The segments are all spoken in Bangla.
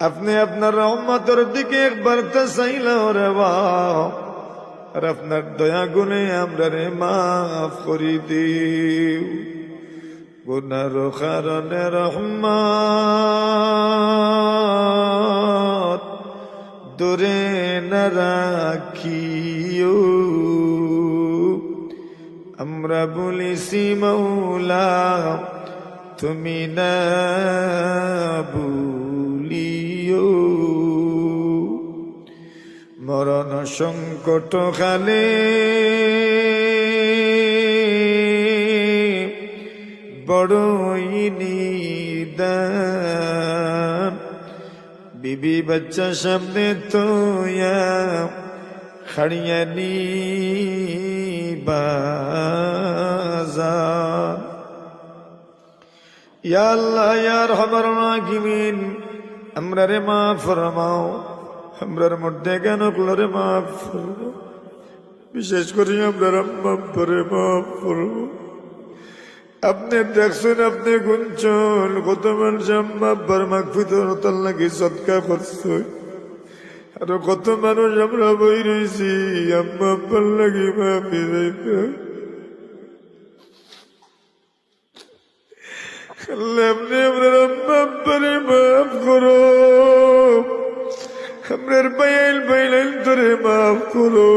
আপনি আপনার রহমতের দিকে একবার তাকাইলা রে বাপ, আর আপনার দয়া গুণে আমরা রে মাফ করি দিও। গুনার কারণে রহমত দূরে না রাখিও। আমরা বলিছি মৌলা তুমি না ভুলিও। মরণ সংকট কালে বড়ই নিদান, বিবি বাচ্চা সামনে তোয়া খাড়িয়া নি বাজার। ইয়া আল্লাহ ইয়া আরহামার রাহিমিন, আমরা রে মাফ ফরমাও, আমরার মধ্যে জ্ঞান রে মাফ ফরমাও, বিশেষ করে আমরা আম্মা পরে মাফ ফরমাও। আপনি দেখছেন, আপনি গুনছেন কত মানুষ আম্মা আব্বার মাগফিরাতের লাগি সদকা করছে, আর কত মানুষ আমরা বই রয়েছি আম্মা আব্বার লাগি মাফি যাইতে। আপনি আপনার আম্মা আব্বারে মাফ করো, আপনার বাইল বাইলাইল ধরে মাফ করো।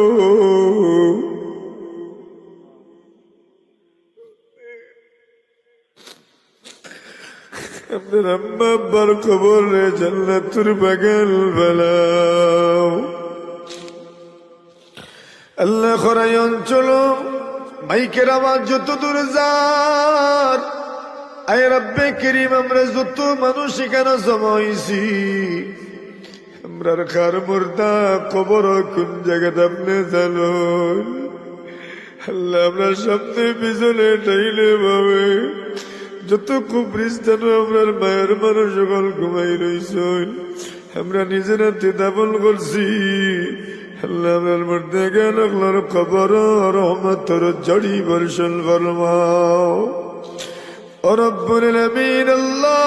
আপনার আম্মা আব্বার কবরে জান্নাতুর বাগান বানাও। আল্লাহ খরাই অঞ্চল মাইকের আওয়াজ যত দূর যার, আয় রব্বে করিম আমরা যত মানুষ এখানে জমা হইছি, আমরার খার মুর্দা কবর কোন জায়গাটা আপনি জানো। আল্লাহ আমরা সামনে পিছনে টাইলে ভাবে যত কুবরিস্তান আমরার মায়ের মানুষ সকল ঘুমাই রইছেন, আমরা নিজের হাতে দাফন করছি। আল্লাহ আমরার মধ্যে জ্ঞান কবর রহমতর জড়ি বর্ষণ ফরমাও। ও রব্বুল আলামিন আল্লাহ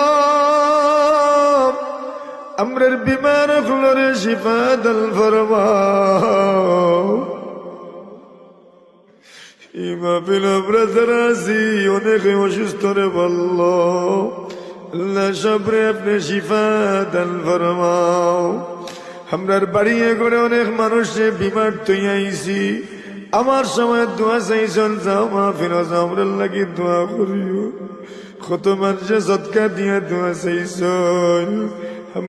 আমরার বিমার গুলোরে শিফা দান ফরমাও। ইমাবিল আমরা যারা আছি অনেকে অসুস্থ রে বলল, আল্লাহ সবরে আপনি শিফা দান ফরমাও। আমরার বাড়িয়ে করে অনেক মানুষে বিমার তুই আইছি, আমার সময় দোয়া চাইছেন, যাও মাহফিল আমরার লাগি দোয়া করিও। কত মানুষে সদকা দিয়া দোয়া চাইছেন,